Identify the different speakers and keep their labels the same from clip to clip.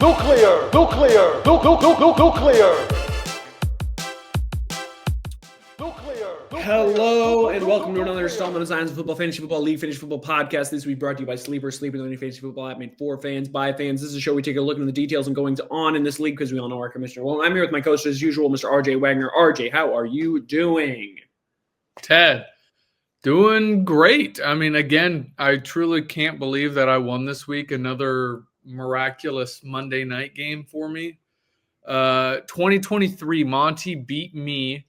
Speaker 1: Nuclear! Nuclear! Nuclear!
Speaker 2: Hello and welcome to another installment of Zions Football Fantasy Football League Fantasy Football Podcast. This week brought to you by Sleeper. Sleeper, the only fantasy football app made for fans by fans. This is a show we take a look into the details and goings on in this league because we all know our commissioner. Well, I'm here with my coach as usual, Mr. RJ Wagner. RJ, how are you doing?
Speaker 3: Ted, doing great. I mean, again, I truly can't believe that I won this week. Another miraculous Monday night game for me. 2023, Monty beat me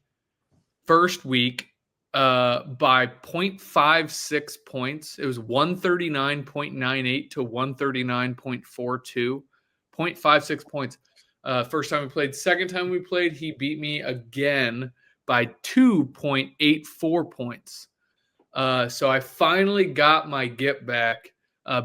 Speaker 3: first week by 0.56 points. It was 139.98 to 139.42. 0.56 points. First time we played. Second time we played, he beat me again by 2.84 points. So I finally got my get back,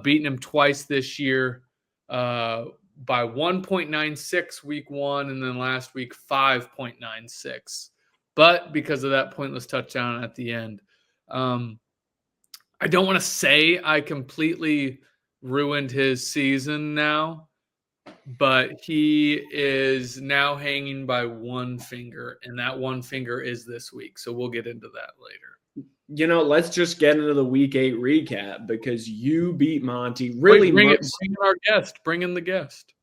Speaker 3: beating him twice this year by 1.96 week one, and then last week 5.96. But because of that pointless touchdown at the end, I don't want to say I completely ruined his season now, but he is now hanging by one finger, and that one finger is this week. So we'll get into that later.
Speaker 2: You know, let's just get into the Week 8 recap because you beat Monty. Really,
Speaker 3: bring in our guest. Bring in the guest.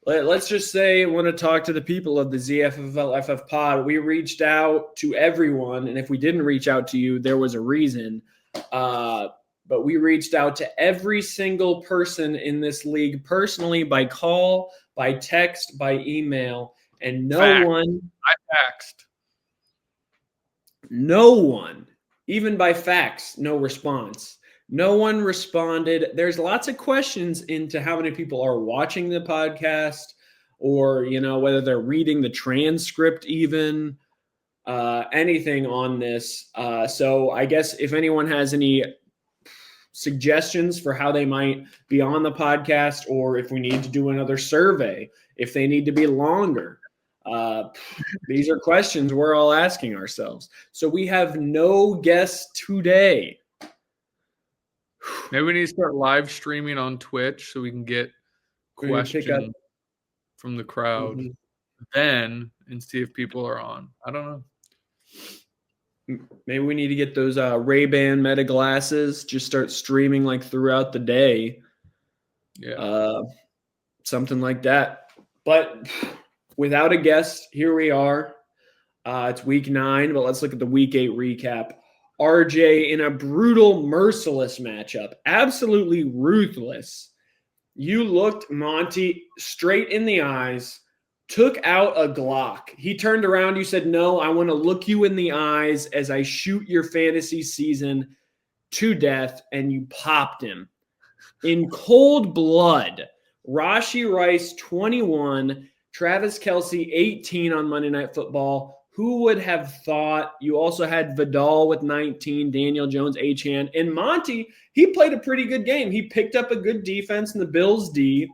Speaker 2: Let's just say I want to talk to the people of the ZFFFL FF Pod. We reached out to everyone, and if we didn't reach out to you, there was a reason. But we reached out to every single person in this league personally by call, by text, by email, and no one even by fax, no response. No one responded. There's lots of questions into how many people are watching the podcast or, you know, whether they're reading the transcript even, anything on this. So I guess if anyone has any suggestions for how they might be on the podcast or if we need to do another survey, if they need to be longer, these are questions we're all asking ourselves. So we have no guests today.
Speaker 3: Maybe we need to start live streaming on Twitch so we can get questions from the crowd then and see if people are on. I don't know.
Speaker 2: Maybe we need to get those Ray-Ban Meta glasses, just start streaming like throughout the day.
Speaker 3: Yeah.
Speaker 2: Something like that. But without a guest, here we are. It's week 9, but let's look at the week 8 recap. RJ in a brutal, merciless matchup, absolutely ruthless. You looked Monty straight in the eyes, took out a Glock. He turned around. You said, no, I want to look you in the eyes as I shoot your fantasy season to death, and you popped him. In cold blood, Rashee Rice, 21, Travis Kelce, 18 on Monday Night Football. Who would have thought? You also had Vidal with 19, Daniel Jones, Achane, and Monty. He played a pretty good game. He picked up a good defense in the Bills' D.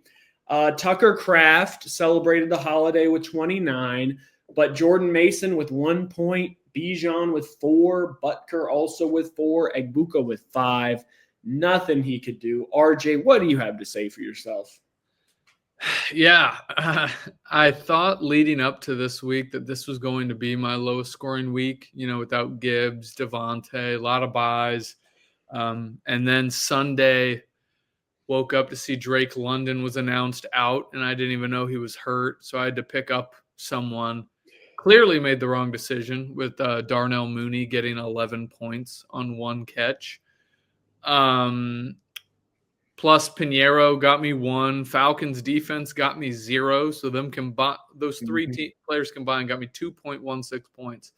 Speaker 2: Tucker Kraft celebrated the holiday with 29, but Jordan Mason with 1 point, Bijan with 4, Butker also with 4, Egbuka with 5. Nothing he could do. RJ, what do you have to say for yourself?
Speaker 3: Yeah, I thought leading up to this week that this was going to be my lowest scoring week, you know, without Gibbs, Devontae, a lot of buys. And then Sunday, woke up to see Drake London was announced out, and I didn't even know he was hurt. So I had to pick up someone. Clearly made the wrong decision with Darnell Mooney getting 11 points on 1 catch. Plus Pinheiro got me 1. Falcons defense got me 0. So those 3 players combined got me 2.16 points.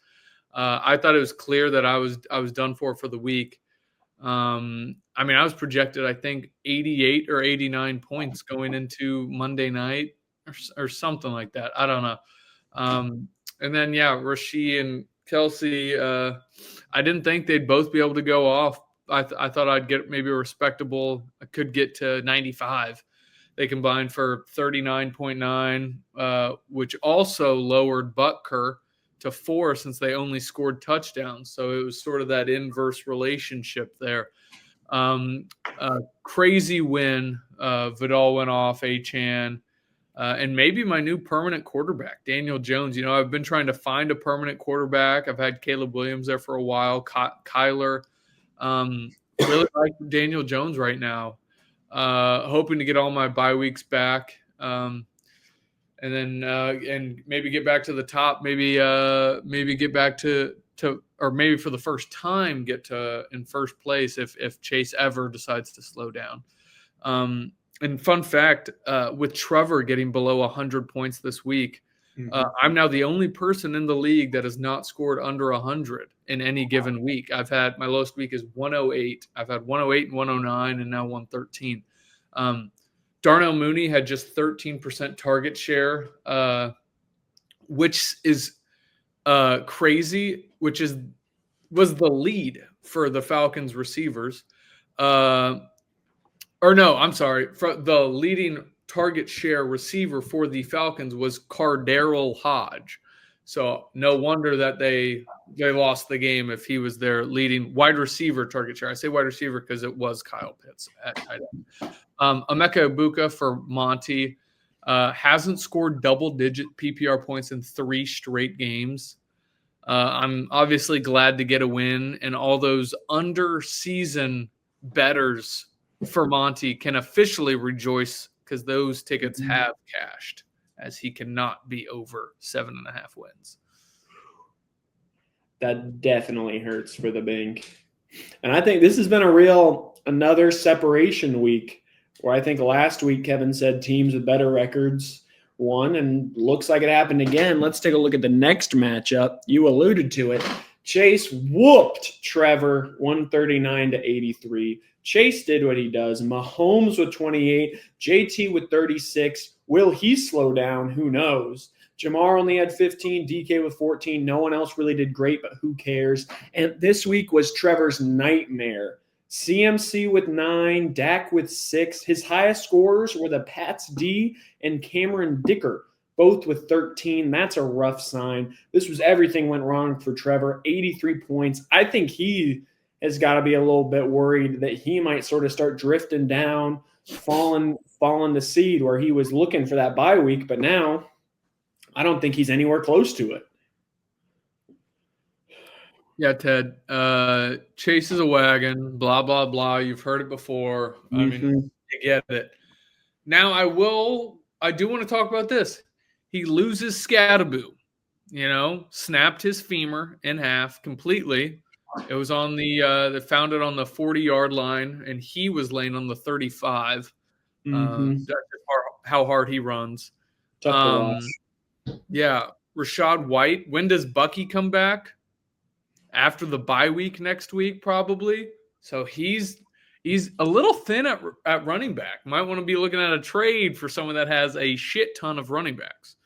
Speaker 3: I thought it was clear that I was done for the week. I mean, I was projected, I think, 88 or 89 points going into Monday night or something like that. I don't know. And then, yeah, Rashee and Kelce, I didn't think they'd both be able to go off. I thought I'd get maybe a respectable – I could get to 95. They combined for 39.9, which also lowered Butker to 4 since they only scored touchdowns. So it was sort of that inverse relationship there. Crazy win. Vidal went off, Achane. and maybe my new permanent quarterback, Daniel Jones. You know, I've been trying to find a permanent quarterback. I've had Caleb Williams there for a while, Kyler. Really like Daniel Jones right now. Hoping to get all my bye weeks back. And then and maybe get back to the top. Maybe get back to or maybe for the first time get to in first place if Chase ever decides to slow down. And fun fact, with Trevor getting below 100 points this week, I'm now the only person in the league that has not scored under 100 in any given week. I've had my lowest week is 108. I've had 108 and 109 and now 113. Darnell Mooney had just 13% target share, which is crazy, was the lead for the Falcons receivers. Or no, I'm sorry. The leading target share receiver for the Falcons was Cardero Hodge. So no wonder that they lost the game if he was their leading wide receiver target share. I say wide receiver because it was Kyle Pitts at tight end. Emeka Egbuka for Monty hasn't scored double-digit PPR points in 3 straight games. I'm obviously glad to get a win, and all those under-season bettors for Monty can officially rejoice because those tickets have cashed, as he cannot be over 7.5 wins.
Speaker 2: That definitely hurts for the bank. And I think this has been another separation week where I think last week Kevin said teams with better records won, and looks like it happened again. Let's take a look at the next matchup. You alluded to it. Chase whooped Trevor 139-83. Chase did what he does. Mahomes with 28, JT with 36. Will he slow down? Who knows? Jamar only had 15, DK with 14. No one else really did great, but who cares? And this week was Trevor's nightmare. CMC with 9, Dak with 6. His highest scorers were the Pats D and Cameron Dicker, both with 13. That's a rough sign. This was everything went wrong for Trevor. 83 points. I think he has got to be a little bit worried that he might sort of start drifting down, falling the seed where he was looking for that bye week. But now I don't think he's anywhere close to it.
Speaker 3: Yeah, Ted. Chase is a wagon, blah, blah, blah. You've heard it before. I mean, you get it. Now I do want to talk about this. He loses Scattaboo, snapped his femur in half completely. It was on they found it on the 40-yard line, and he was laying on the 35. That's how hard he runs.
Speaker 2: Tough to watch.
Speaker 3: Yeah. Rashad White. When does Bucky come back? After the bye week next week, probably. So he's a little thin at running back. Might want to be looking at a trade for someone that has a shit ton of running backs.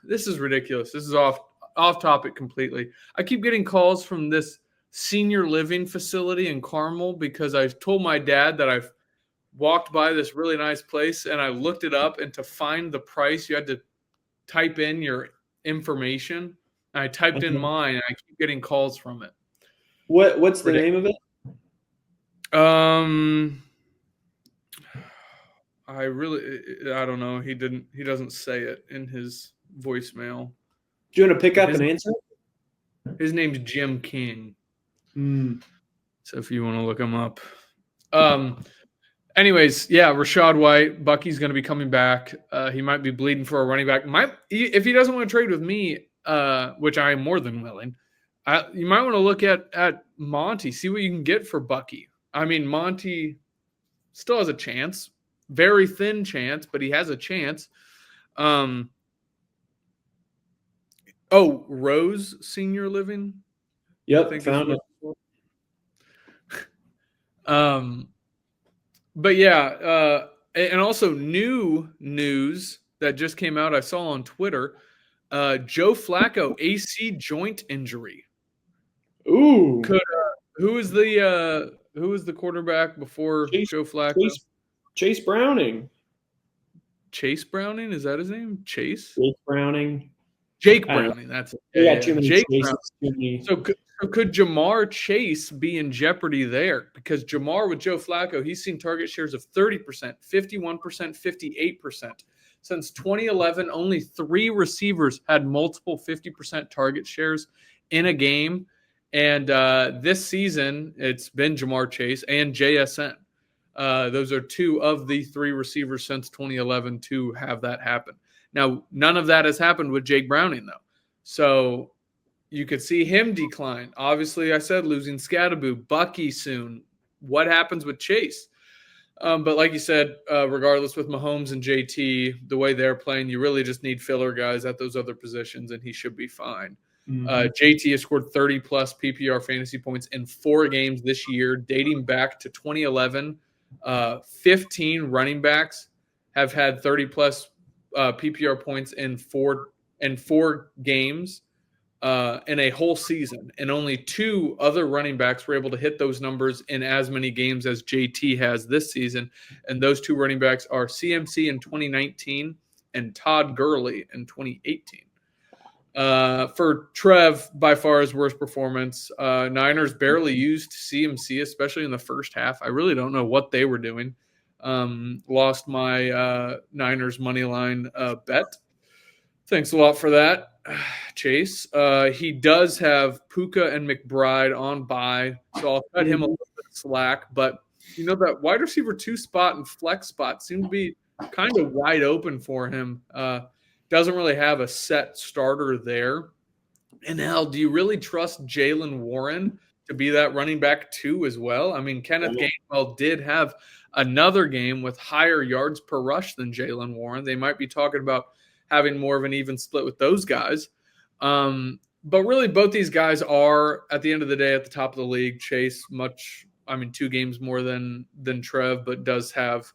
Speaker 3: This is ridiculous. This is off topic completely. I keep getting calls from this senior living facility in Carmel because I told my dad that I've walked by this really nice place and I looked it up, and to find the price, you had to type in your information. I typed in mine, and I keep getting calls from it.
Speaker 2: What's the name of it?
Speaker 3: I don't know. He doesn't say it in his voicemail.
Speaker 2: Do you want to pick up and answer?
Speaker 3: His name's Jim King. So if you want to look him up. Anyways, yeah, Rashad White, Bucky's going to be coming back. He might be bleeding for a running back. If he doesn't want to trade with me, which I am more than willing, you might want to look at Monty, see what you can get for Bucky. I mean, Monty still has a chance, very thin chance, but he has a chance. Rose Senior Living.
Speaker 2: Yep, found it.
Speaker 3: But yeah, and also new news that just came out, I saw on Twitter. Joe Flacco, AC joint injury.
Speaker 2: Ooh.
Speaker 3: Who was the quarterback before Joe Flacco?
Speaker 2: Chase Browning.
Speaker 3: Chase Browning? Is that his name? Chase?
Speaker 2: Jake Browning.
Speaker 3: Jake Browning. That's it.
Speaker 2: Yeah, too many
Speaker 3: Jake
Speaker 2: Chases.
Speaker 3: Browning. So could Jamar Chase be in jeopardy there? Because Jamar with Joe Flacco, he's seen target shares of 30%, 51%, 58%. Since 2011, only 3 receivers had multiple 50% target shares in a game. And this season, it's been Jamar Chase and JSN. Those are 2 of the 3 receivers since 2011 to have that happen. Now, none of that has happened with Jake Browning, though. So you could see him decline. Obviously, I said losing Scatterboo, Bucky soon. What happens with Chase? But like you said, regardless with Mahomes and JT, the way they're playing, you really just need filler guys at those other positions, and he should be fine. JT has scored 30-plus PPR fantasy points in 4 games this year, dating back to 2011. 15 running backs have had 30-plus PPR points in four games in a whole season, and only 2 other running backs were able to hit those numbers in as many games as JT has this season. And those 2 running backs are CMC in 2019 and Todd Gurley in 2018. For Trev, by far his worst performance. Niners barely used CMC, especially in the first half. I really don't know what they were doing. Lost my Niners money line bet. Thanks a lot for that, Chase. He does have Puka and McBride on bye, so I'll cut him a little bit of slack. But you know that wide receiver 2 spot and flex spot seem to be kind of wide open for him. Doesn't really have a set starter there. And hell, do you really trust Jaylen Warren to be that running back 2 as well? I mean, Kenneth Gainwell did have another game with higher yards per rush than Jaylen Warren. They might be talking about having more of an even split with those guys. But really, both these guys are, at the end of the day, at the top of the league. Chase, 2 games more than Trev, but does have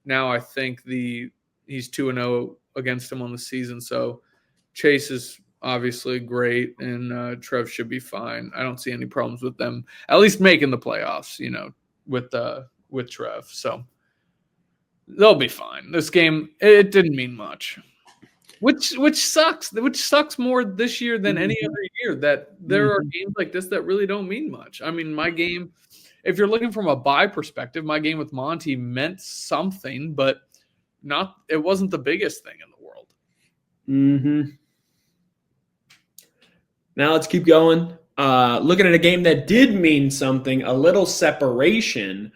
Speaker 3: now, I think, he's 2-0 against him on the season. So Chase is obviously great, and Trev should be fine. I don't see any problems with them, at least making the playoffs, with Trev. So they'll be fine. This game, it didn't mean much. Which sucks. Which sucks more this year than any other year, that there are games like this that really don't mean much. I mean, my game, if you're looking from a buy perspective, my game with Monty meant something, but it wasn't the biggest thing in the world.
Speaker 2: Now let's keep going. Looking at a game that did mean something, a little separation.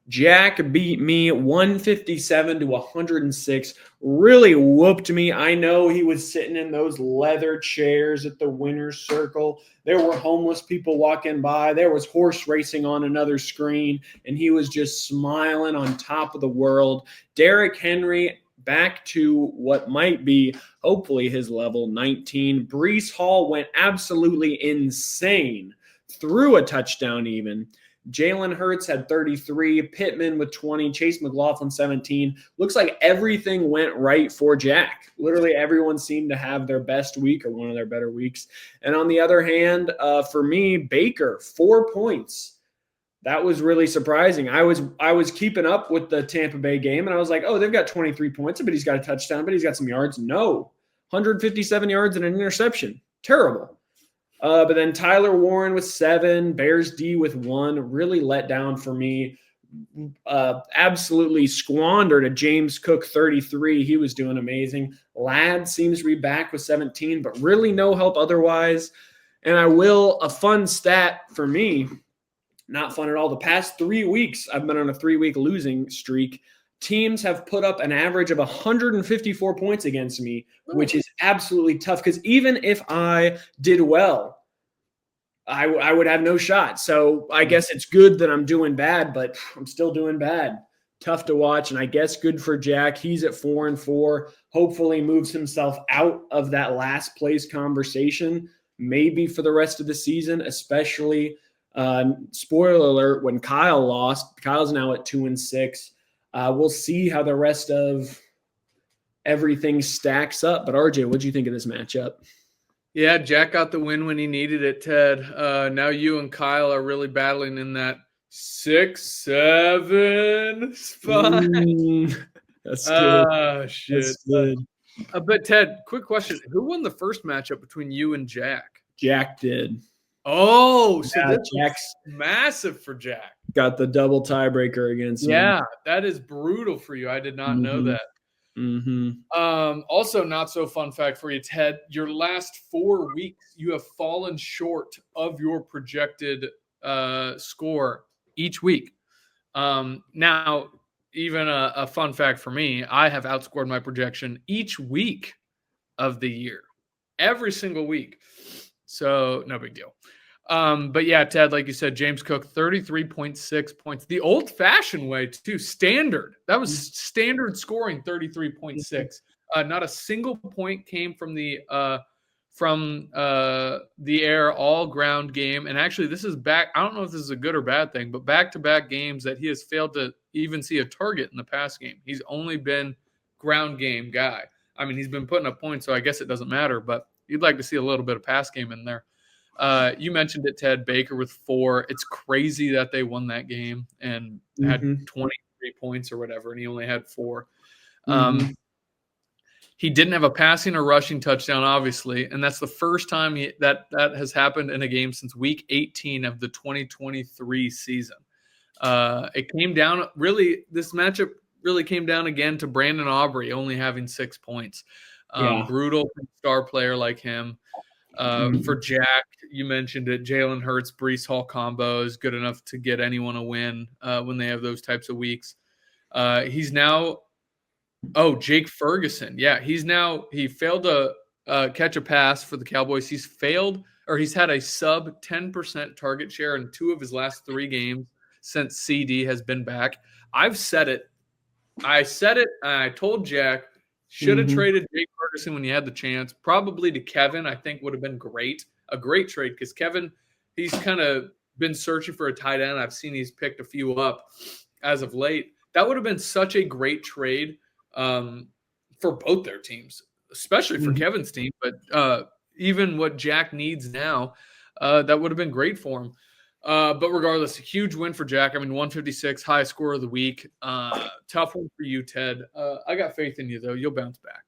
Speaker 2: Jack beat me 157 to 106. Really whooped me. I know he was sitting in those leather chairs at the winner's circle. There were homeless people walking by. There was horse racing on another screen, and he was just smiling on top of the world. Derrick Henry back to what might be, hopefully, his level, 19. Breece Hall went absolutely insane. Threw a touchdown even. Jalen Hurts had 33, Pittman with 20, Chase McLaughlin 17. Looks like everything went right for Jack. Literally everyone seemed to have their best week or one of their better weeks. And on the other hand, for me, Baker, 4 points. That was really surprising. I was keeping up with the Tampa Bay game, and I was like, oh, they've got 23 points, but he's got a touchdown, but he's got some yards. No, 157 yards and an interception. Terrible. But then Tyler Warren with 7, Bears D with 1, really let down for me. Absolutely squandered a James Cook 33. He was doing amazing. Ladd seems to be back with 17, but really no help otherwise. And a fun stat for me, not fun at all. The past 3 weeks, I've been on a 3-week losing streak. Teams have put up an average of 154 points against me, which is absolutely tough because even if I did well, I would have no shot. So I guess it's good that I'm doing bad, but I'm still doing bad. Tough to watch, and I guess good for Jack. He's at 4-4. Hopefully moves himself out of that last place conversation, maybe for the rest of the season, especially spoiler alert, when Kyle lost. Kyle's now at 2-6. We'll see how the rest of everything stacks up. But RJ, what do you think of this matchup?
Speaker 3: Yeah, Jack got the win when he needed it, Ted. Now you and Kyle are really battling in that 6-7 spot.
Speaker 2: That's good.
Speaker 3: Oh, shit.
Speaker 2: That's good.
Speaker 3: But Ted, quick question. Who won the first matchup between you and Jack?
Speaker 2: Jack did.
Speaker 3: Oh, so
Speaker 2: Yeah,
Speaker 3: this is
Speaker 2: Jack's
Speaker 3: massive for Jack.
Speaker 2: got the double tiebreaker against me.
Speaker 3: Yeah, that is brutal for you. I did not know
Speaker 2: Mhm.
Speaker 3: that. Also, not so fun fact for you, Ted. Your last 4 weeks, you have fallen short of your projected score each week. Now, even a fun fact for me, I have outscored my projection each week of the year, every single week. So no big deal. But yeah, Ted, like you said, James Cook, 33.6 points. The old-fashioned way, too, standard. That was standard scoring, 33.6. Not a single point came from the air, all ground game. And actually, this is back. I don't know if this is a good or bad thing, but back-to-back games that he has failed to even see a target in the pass game. He's only been ground game guy. I mean, he's been putting up points, so I guess it doesn't matter, but you'd like to see a little bit of pass game in there. You mentioned it, Ted. Baker with 4. It's crazy that they won that game and had 23 points or whatever, and he only had 4. He didn't have a passing or rushing touchdown, obviously, and that's the first time that has happened in a game since week 18 of the 2023 season. It came down this matchup really came down again to Brandon Aubrey only having 6 points. Brutal for a star player like him. For Jack, you mentioned it, Jalen Hurts, Breece Hall combo is good enough to get anyone a win when they have those types of weeks. He's now Jake Ferguson. Yeah, he failed to catch a pass for the Cowboys. He's had a sub 10% target share in 2 of his last 3 games since CD has been back. I've said it. I said it, and I told Jack, should have traded Jake Ferguson when you had the chance. Probably to Kevin, I think would have been great. A great trade because Kevin, he's kind of been searching for a tight end. I've seen he's picked a few up as of late. That would have been such a great trade for both their teams, especially for Kevin's team. But even what Jack needs now, that would have been great for him. But regardless, a huge win for Jack. I mean, 156, highest score of the week. Tough one for you, Ted. I got faith in you, though. You'll bounce back.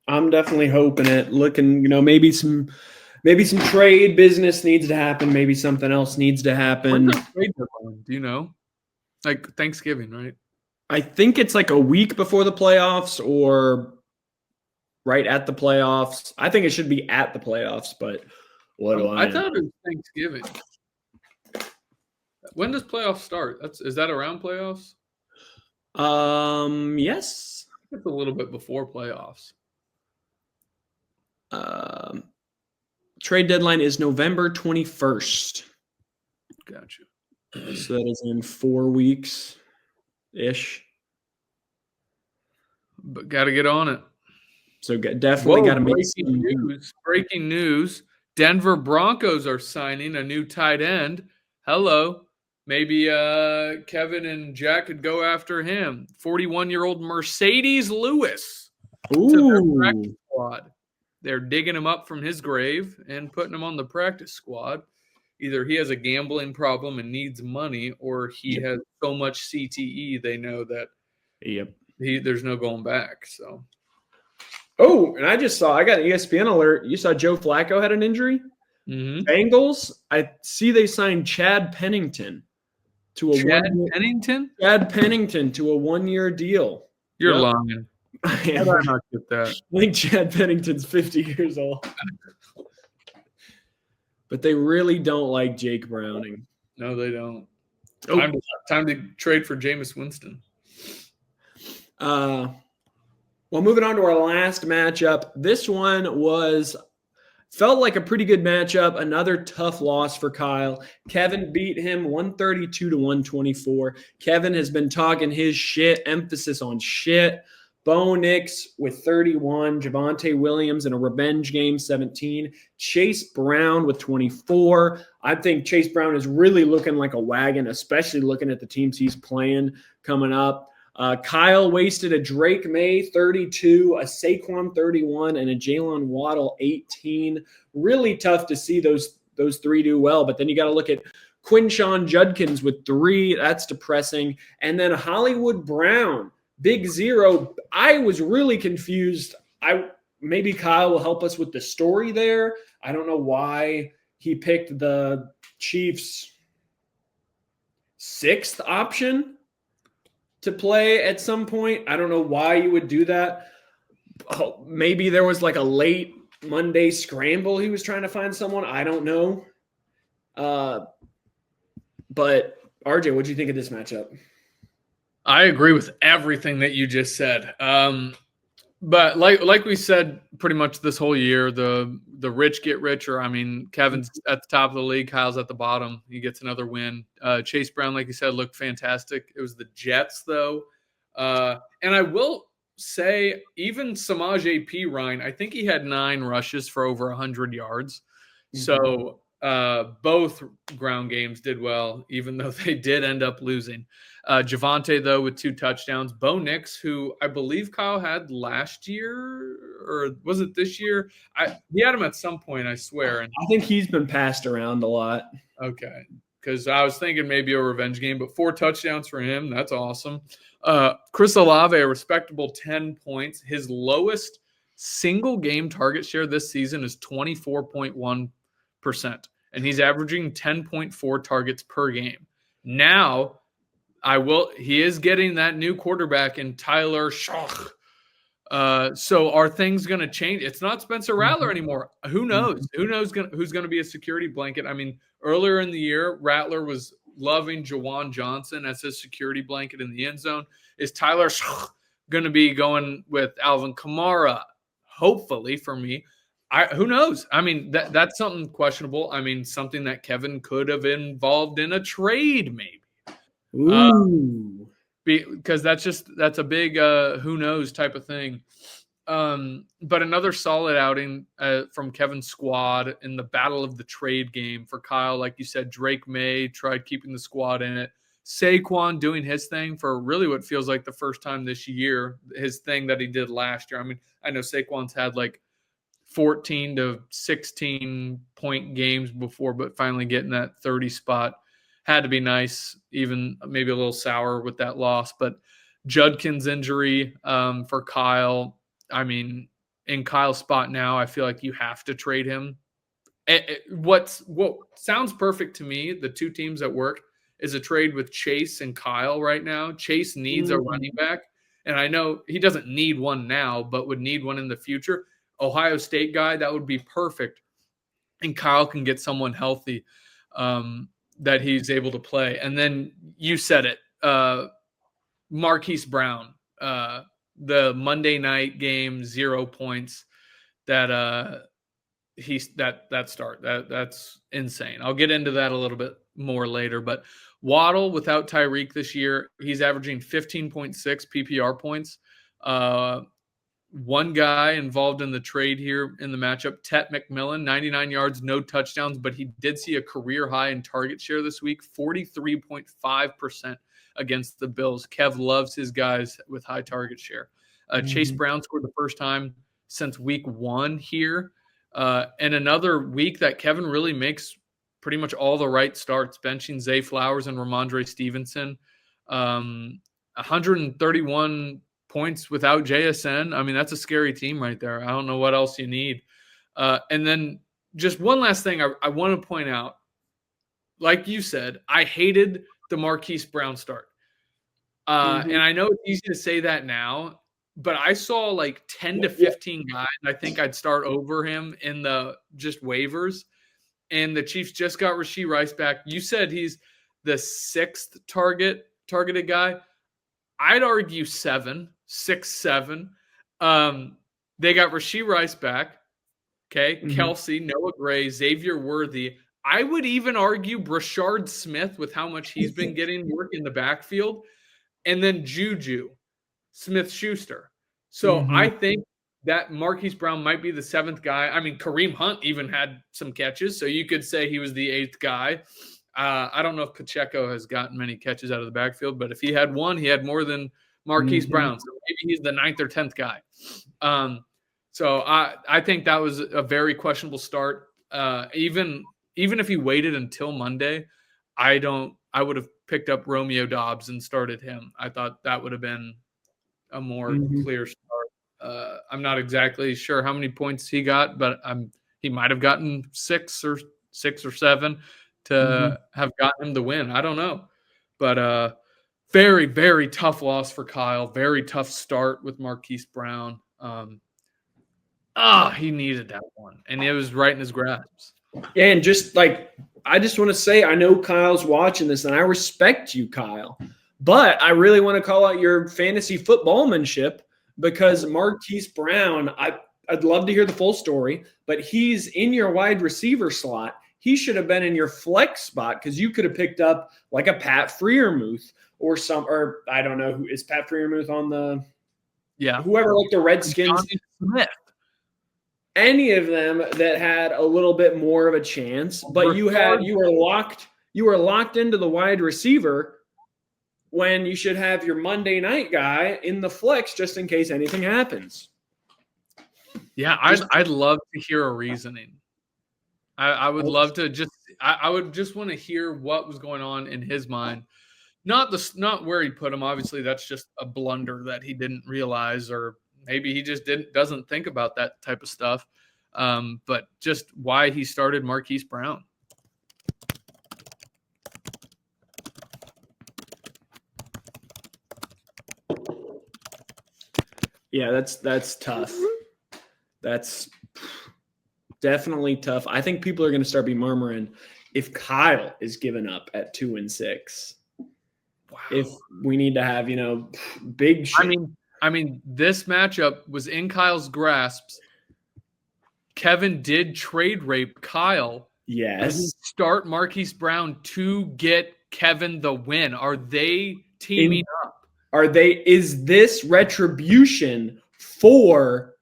Speaker 2: I'm definitely hoping it. Looking, maybe some trade business needs to happen. Maybe something else needs to happen.
Speaker 3: When's the trade deadline? Do you know? Like Thanksgiving, right?
Speaker 2: I think it's like a week before the playoffs or right at the playoffs. I think it should be at the playoffs, but what do I know?
Speaker 3: I thought it was Thanksgiving. When does playoffs start? Is that around playoffs?
Speaker 2: Yes.
Speaker 3: It's a little bit before playoffs.
Speaker 2: Trade deadline is November 21st.
Speaker 3: Gotcha.
Speaker 2: So that is in 4 weeks-ish.
Speaker 3: But got to get on it.
Speaker 2: So definitely got to make
Speaker 3: breaking news. Breaking news. Denver Broncos are signing a new tight end. Hello. Maybe Kevin and Jack could go after him. 41-year-old Mercedes Lewis to their practice squad. They're digging him up from his grave and putting him on the practice squad. Either he has a gambling problem and needs money, or he has so much CTE they know that there's no going back. So.
Speaker 2: Oh, and I got an ESPN alert. You saw Joe Flacco had an injury? Bengals, I see they signed Chad Pennington to a Chad Pennington to a 1-year deal.
Speaker 3: You're lying.
Speaker 2: How did I not get that? I think Chad Pennington's 50 years old. But they really don't like Jake Browning.
Speaker 3: No, they don't. Time to trade for Jameis Winston.
Speaker 2: Well, moving on to our last matchup. This one felt like a pretty good matchup. Another tough loss for Kyle. Kevin beat him 132-124. Kevin has been talking his shit, emphasis on shit. Bo Nix with 31, Javonte Williams in a revenge game, 17, Chase Brown with 24. I think Chase Brown is really looking like a wagon, especially looking at the teams he's playing coming up. Kyle wasted a Drake May 32, a Saquon 31, and a Jalen Waddle 18. Really tough to see those 3 do well, but then you got to look at Quinshawn Judkins with 3. That's depressing. And then Hollywood Brown, big 0. I was really confused. Maybe Kyle will help us with the story there. I don't know why he picked the Chiefs' 6th option to play at some point. I don't know why you would do that. Oh, maybe there was like a late Monday scramble. He was trying to find someone. I don't know. But RJ, what do you think of this matchup?
Speaker 3: I agree with everything that you just said. But like we said, pretty much this whole year, the rich get richer. I mean, Kevin's at the top of the league, Kyle's at the bottom. He gets another win. Chase Brown, like you said, looked fantastic. It was the Jets, though. And I will say, even Samaj AP Ryan, I think he had 9 rushes for over 100 yards. So both ground games did well, even though they did end up losing. Javonte, though, with 2 touchdowns. Bo Nix, who I believe Kyle had last year, or was it this year? He had him at some point, I swear. And
Speaker 2: I think he's been passed around a lot.
Speaker 3: Okay, because I was thinking maybe a revenge game, but 4 touchdowns for him. That's awesome. Chris Olave, a respectable 10 points. His lowest single game target share this season is 24.1%, and he's averaging 10.4 targets per game. Now, he is getting that new quarterback in Tyler Schoch. So are things going to change? It's not Spencer Rattler anymore. Who knows? Who knows who's going to be a security blanket? I mean, earlier in the year, Rattler was loving Jawan Johnson as his security blanket in the end zone. Is Tyler Schoch going to be going with Alvin Kamara? Hopefully for me. Who knows? I mean, that's something questionable. I mean, something that Kevin could have involved in a trade, maybe.
Speaker 2: Ooh.
Speaker 3: Because that's a big who knows type of thing. But another solid outing from Kevin's squad in the battle of the trade game for Kyle. Like you said, Drake May tried keeping the squad in it. Saquon doing his thing for really what feels like the first time this year, his thing that he did last year. I mean, I know Saquon's had like 14 to 16 point games before, but finally getting that 30 spot had to be nice, even maybe a little sour with that loss. But Judkin's injury for Kyle, I mean, in Kyle's spot now, I feel like you have to trade him. What sounds perfect to me, the 2 teams that work, is a trade with Chase and Kyle right now. Chase needs a running back, and I know he doesn't need one now, but would need one in the future. Ohio State guy, that would be perfect. And Kyle can get someone healthy that he's able to play. And then you said it, Marquise Brown, the Monday night game, 0 points. That's insane. I'll get into that a little bit more later. But Waddle without Tyreek this year, he's averaging 15.6 PPR points. One guy involved in the trade here in the matchup, Tet McMillan, 99 yards, no touchdowns, but he did see a career high in target share this week, 43.5% against the Bills. Kev loves his guys with high target share. Chase Brown scored the first time since week 1 here. And another week that Kevin really makes pretty much all the right starts, benching Zay Flowers and Ramondre Stevenson. 131 points without JSN. I mean, that's a scary team right there. I don't know what else you need. And then just one last thing I want to point out. Like you said, I hated the Marquise Brown start. And I know it's easy to say that now, but I saw like 10 to 15 guys I think I'd start over him in the just waivers. And the Chiefs just got Rashee Rice back. You said he's the 6th targeted guy. I'd argue 7, 6, 7. They got Rashee Rice back. Okay. Kelsey, Noah Gray, Xavier Worthy. I would even argue Brashard Smith with how much he's been getting work in the backfield. And then Juju Smith-Schuster. So I think that Marquise Brown might be the 7th guy. I mean, Kareem Hunt even had some catches, so you could say he was the 8th guy. I don't know if Pacheco has gotten many catches out of the backfield, but if he had one, he had more than Marquise Brown. So maybe he's the 9th or 10th guy. So I think that was a very questionable start. Even if he waited until Monday, I would have picked up Romeo Doubs and started him. I thought that would have been a more clear start. I'm not exactly sure how many points he got, but he might have gotten 6 or 6 or 7 to have gotten him the win. I don't know. But very, very tough loss for Kyle. Very tough start with Marquise Brown. He needed that one, and it was right in his grasp.
Speaker 2: And just like, I just want to say, I know Kyle's watching this, and I respect you, Kyle. But I really want to call out your fantasy footballmanship, because Marquise Brown, I'd love to hear the full story, but he's in your wide receiver slot. He should have been in your flex spot, because you could have picked up like a Pat Freiermuth or I don't know, who is Pat Freiermuth on the whoever, like the Redskins.
Speaker 3: Johnny Smith.
Speaker 2: Any of them that had a little bit more of a chance, but you were locked into the wide receiver when you should have your Monday night guy in the flex just in case anything happens.
Speaker 3: Yeah, I'd love to hear a reasoning. I would love to I would just want to hear what was going on in his mind. Not where he put him. Obviously, that's just a blunder that he didn't realize, or maybe he just doesn't think about that type of stuff. But just why he started Marquise Brown.
Speaker 2: Yeah, that's tough. That's definitely tough. I think people are going to start be murmuring if Kyle is given up at 2-6. Wow. If we need to have, big shit.
Speaker 3: I mean, this matchup was in Kyle's grasp. Kevin did trade rape Kyle.
Speaker 2: Yes.
Speaker 3: Start Marquise Brown to get Kevin the win. Are they teaming up?
Speaker 2: Is this retribution for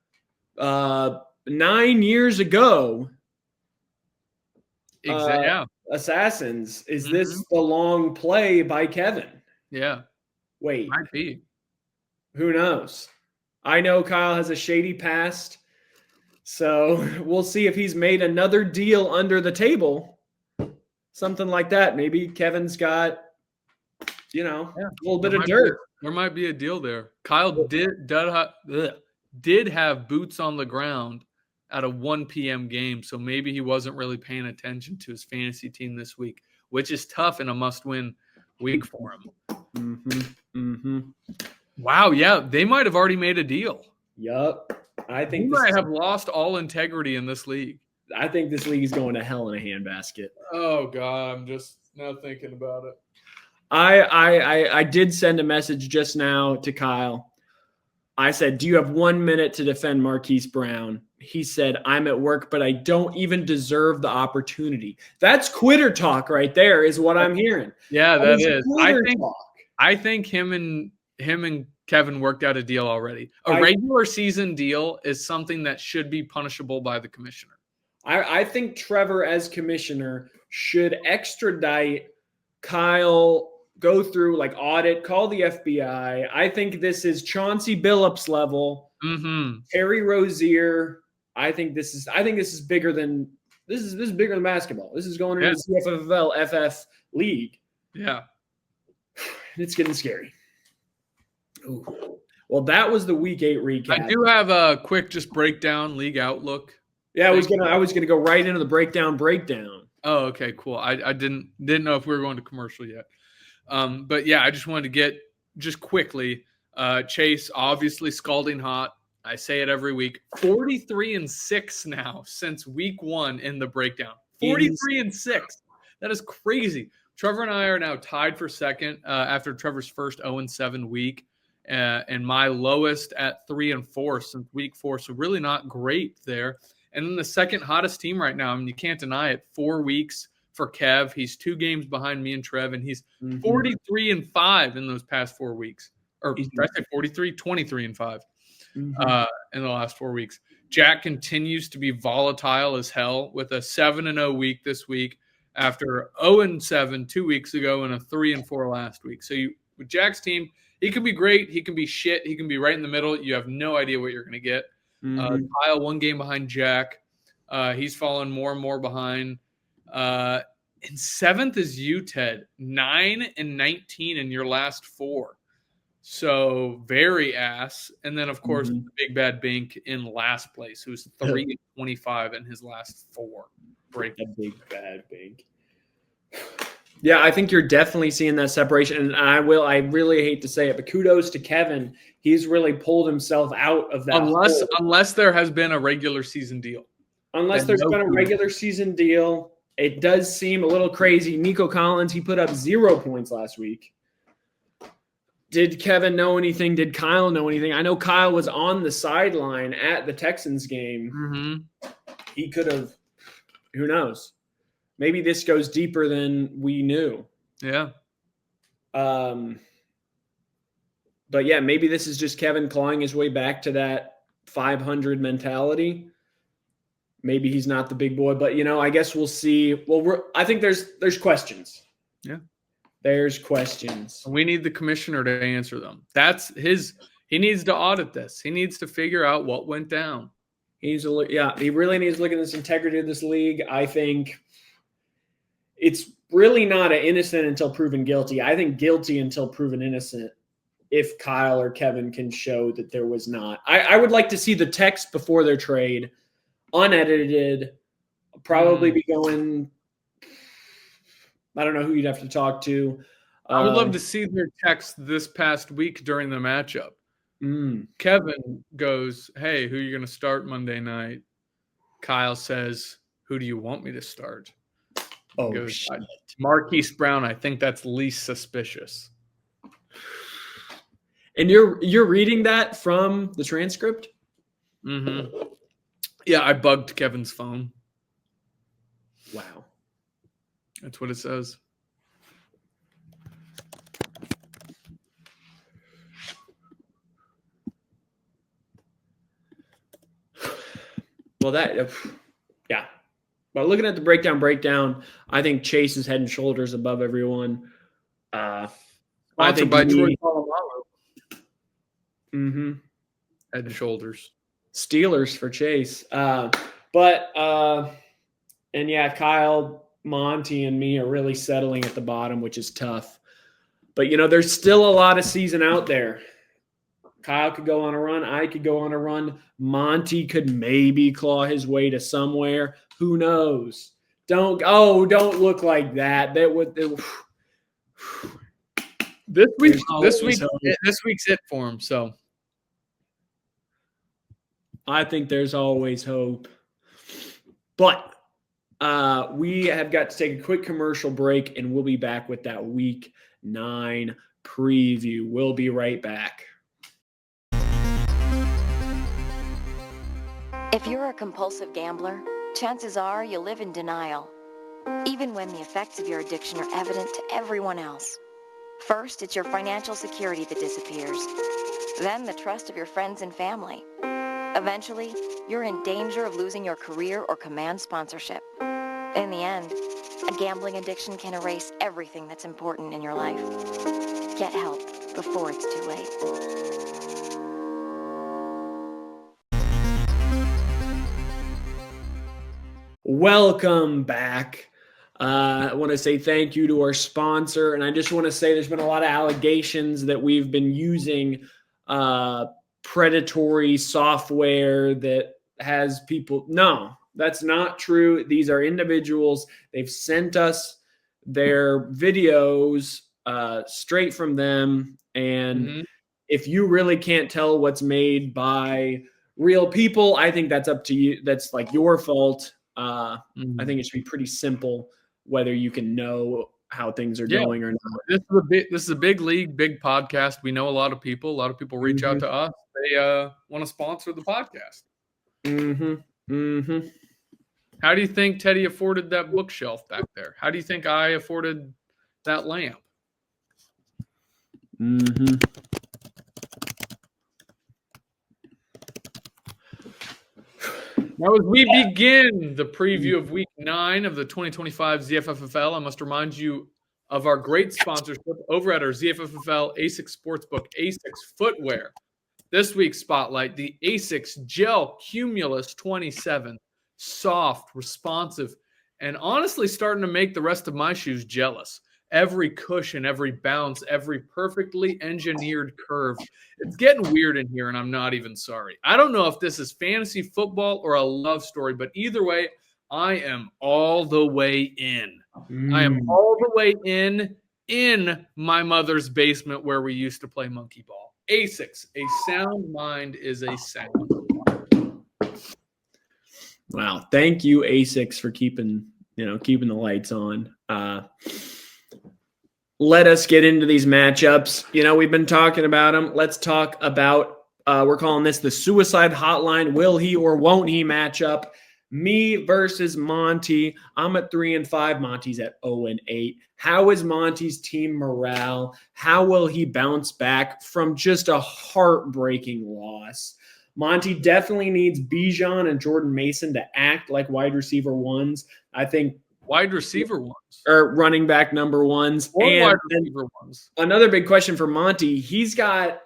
Speaker 2: 9 years ago?
Speaker 3: Exactly. Yeah.
Speaker 2: Assassins. Is this the long play by Kevin?
Speaker 3: Yeah.
Speaker 2: Wait.
Speaker 3: Might be.
Speaker 2: Who knows? I know Kyle has a shady past, so we'll see if he's made another deal under the table. Something like that. Maybe Kevin's got, a little bit of dirt.
Speaker 3: There might be a deal there. Kyle did have boots on the ground at a 1 p.m. game, so maybe he wasn't really paying attention to his fantasy team this week, which is tough in a must-win week for him. Wow, yeah, they might have already made a deal.
Speaker 2: Yup. I think
Speaker 3: he might have lost all integrity in this league.
Speaker 2: I think this league is going to hell in a handbasket.
Speaker 3: Oh, God, I'm just now thinking about it.
Speaker 2: I did send a message just now to Kyle. I said, do you have 1 minute to defend Marquise Brown? He said, I'm at work, but I don't even deserve the opportunity. That's quitter talk right there is what I'm hearing.
Speaker 3: Yeah, that is. I think him and Kevin worked out a deal already. A regular season deal is something that should be punishable by the commissioner.
Speaker 2: I think Trevor, as commissioner, should extradite Kyle, go through, like, audit, call the FBI. I think this is Chauncey Billups level. Terry Rozier. I think this is bigger than bigger than basketball. This is going into the ZFFFL FF league.
Speaker 3: Yeah.
Speaker 2: It's getting scary. Ooh. Well, that was the week 8 recap.
Speaker 3: I do have a quick just breakdown, league outlook.
Speaker 2: Yeah, I was gonna go right into the breakdown.
Speaker 3: Oh, okay, cool. I didn't know if we were going to commercial yet. But yeah, I just wanted to get just quickly. Chase obviously scalding hot. I say it every week. 43-6 now since week 1 in the breakdown. 43-6. That is crazy. Trevor and I are now tied for second after Trevor's first 0-7 week, and my lowest at 3-4 since week 4. So really not great there. And then the second hottest team right now. I mean, you can't deny it. 4 weeks for Kev. He's 2 games behind me and Trev, and he's 43-5 in those past 4 weeks. Or did I say 43? 23-5 in the last 4 weeks. Jack continues to be volatile as hell with a 7-0 week this week after 0-7 2 weeks ago and a 3-4 last week. So with Jack's team, he can be great. He can be shit. He can be right in the middle. You have no idea what you're going to get. Kyle 1 game behind Jack. He's fallen more and more behind. And 7th is you, Ted. 9-19 in your last 4. So very ass. And then, of course, the big bad Bink in last place, who's 3-25 in his last 4. break.
Speaker 2: A big bad big. Yeah, I think you're definitely seeing that separation. And I really hate to say it, but kudos to Kevin. He's really pulled himself out of that.
Speaker 3: Unless there has been a regular season deal.
Speaker 2: Unless there's been a regular season deal, it does seem a little crazy. Nico Collins, he put up 0 points last week. Did Kevin know anything? Did Kyle know anything? I know Kyle was on the sideline at the Texans game.
Speaker 3: Mm-hmm.
Speaker 2: He could have, who knows? Maybe this goes deeper than we knew.
Speaker 3: Yeah.
Speaker 2: But yeah, maybe this is just Kevin clawing his way back to that 500 mentality. Maybe he's not the big boy, but I guess we'll see. Well, I think there's questions.
Speaker 3: Yeah.
Speaker 2: There's questions.
Speaker 3: We need the commissioner to answer them. He needs to audit this. He needs to figure out what went down.
Speaker 2: He really needs to look at this integrity of this league. I think it's really not an innocent until proven guilty. I think guilty until proven innocent if Kyle or Kevin can show that there was not. I would like to see the text before their trade, unedited, probably be going – I don't know who you'd have to talk to.
Speaker 3: I would love to see their text this past week during the matchup. Kevin goes, hey, who are you going to start Monday night? Kyle says, who do you want me to start?
Speaker 2: Oh,
Speaker 3: goes,
Speaker 2: shit.
Speaker 3: Marquise Brown, I think that's least suspicious.
Speaker 2: And you're reading that from the transcript?
Speaker 3: Mm-hmm. Yeah, I bugged Kevin's phone.
Speaker 2: Wow.
Speaker 3: That's what it says.
Speaker 2: Well, yeah. But looking at the breakdown, I think Chase is head and shoulders above everyone.
Speaker 3: Sponsored by Troy Polamalu.
Speaker 2: Mm-hmm.
Speaker 3: Head and shoulders.
Speaker 2: Steelers for Chase. And yeah, Kyle, Monty, and me are really settling at the bottom, which is tough. But, there's still a lot of season out there. Kyle could go on a run. I could go on a run. Monty could maybe claw his way to somewhere. Who knows? Don't look like that. That would.
Speaker 3: This week's it for him. So
Speaker 2: I think there's always hope. But we have got to take a quick commercial break, and we'll be back with that Week 9 preview. We'll be right back.
Speaker 4: If you're a compulsive gambler, chances are you live in denial, even when the effects of your addiction are evident to everyone else. First, it's your financial security that disappears. Then the trust of your friends and family. Eventually, you're in danger of losing your career or command sponsorship. In the end, a gambling addiction can erase everything that's important in your life. Get help before it's too late.
Speaker 2: Welcome back. I want to say thank you to our sponsor, and I just want to say there's been a lot of allegations that we've been using predatory software that has people. No, that's not true. These are individuals. They've sent us their videos straight from them, and if you really can't tell what's made by real people, I think that's up to you. That's like your fault. I think it should be pretty simple whether you can know how things are going or not.
Speaker 3: This is a big league, big podcast. We know a lot of people. A lot of people reach out to us. They want to sponsor the podcast. How do you think Teddy afforded that bookshelf back there? How do you think I afforded that lamp? Now, as we begin the preview of Week 9 of the 2025 ZFFFL, I must remind you of our great sponsorship over at our ZFFFL ASICS Sportsbook, ASICS Footwear. This week's spotlight, the ASICS Gel Cumulus 27. Soft, responsive, and honestly starting to make the rest of my shoes jealous. Every cushion, every bounce, every perfectly engineered curve. It's getting weird in here, and I'm not even sorry. I don't know if this is fantasy football or a love story, but either way, I am all the way in. I am all the way in my mother's basement where we used to play monkey ball. A6, a sound mind is a sound.
Speaker 2: Wow. Thank you, A6, for keeping the lights on. Let us get into these matchups. We've been talking about them. Let's talk about, we're calling this the suicide hotline. Will he or won't he match up? Me versus Monty. I'm at 3-5. Monty's at 0-8. How is Monty's team morale? How will he bounce back from just a heartbreaking loss? Monty definitely needs Bijan and Jordan Mason to act like wide receiver ones. I think
Speaker 3: wide receiver ones
Speaker 2: or running back number ones.
Speaker 3: Or
Speaker 2: and
Speaker 3: wide receiver ones.
Speaker 2: Another big question for Monty. He's got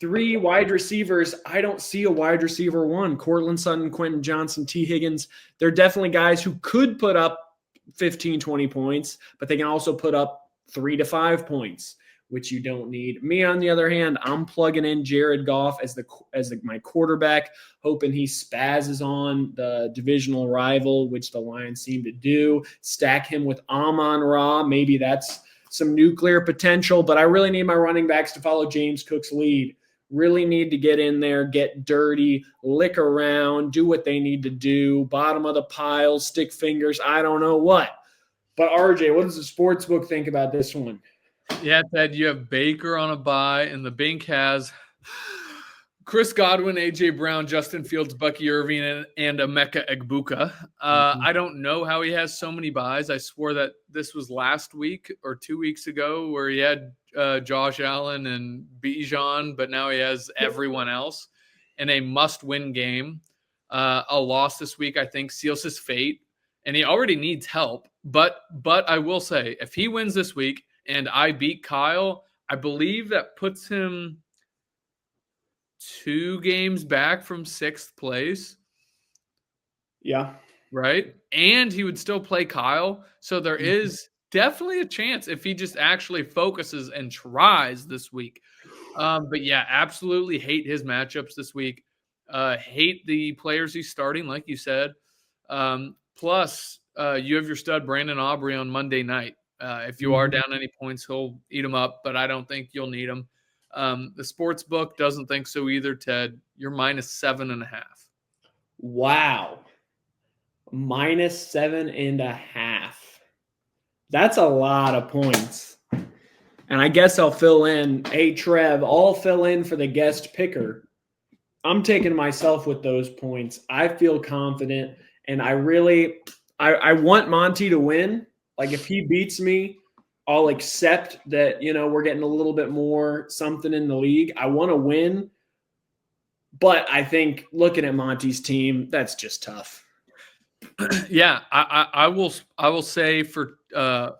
Speaker 2: 3 wide receivers. I don't see a wide receiver one. Cortland Sutton, Quentin Johnson, T. Higgins. They're definitely guys who could put up 15, 20 points, but they can also put up 3 to 5 points, which you don't need. Me, on the other hand, I'm plugging in Jared Goff as my quarterback, hoping he spazzes on the divisional rival, which the Lions seem to do. Stack him with Amon-Ra. Maybe that's some nuclear potential, but I really need my running backs to follow James Cook's lead. Really need to get in there, get dirty, lick around, do what they need to do, bottom of the pile, stick fingers, I don't know what. But RJ, what does the sportsbook think about this one?
Speaker 3: Yeah, Ted, you have Baker on a bye, and the bank has Chris Godwin, A.J. Brown, Justin Fields, Bucky Irving, and Emeka Egbuka. I don't know how he has so many buys. I swore that this was last week or 2 weeks ago where he had Josh Allen and Bijan, but now he has everyone else in a must-win game. A loss this week, I think, seals his fate, and he already needs help. But I will say, if he wins this week and I beat Kyle, I believe that puts him 2 games back from 6th place.
Speaker 2: Yeah.
Speaker 3: Right? And he would still play Kyle. So there is definitely a chance if he just actually focuses and tries this week. But yeah, absolutely hate his matchups this week. Hate the players he's starting, like you said. Plus, you have your stud Brandon Aubrey on Monday night. If you are down any points, he'll eat them up, but I don't think you'll need them. The sports book doesn't think so either, Ted. You're -7.5.
Speaker 2: Wow. -7.5. That's a lot of points. And I guess I'll fill in. Hey, Trev, I'll fill in for the guest picker. I'm taking myself with those points. I feel confident, and I want Monty to win. Like, if he beats me, I'll accept that, we're getting a little bit more something in the league. I want to win. But I think looking at Monty's team, that's just tough.
Speaker 3: Yeah, I will say for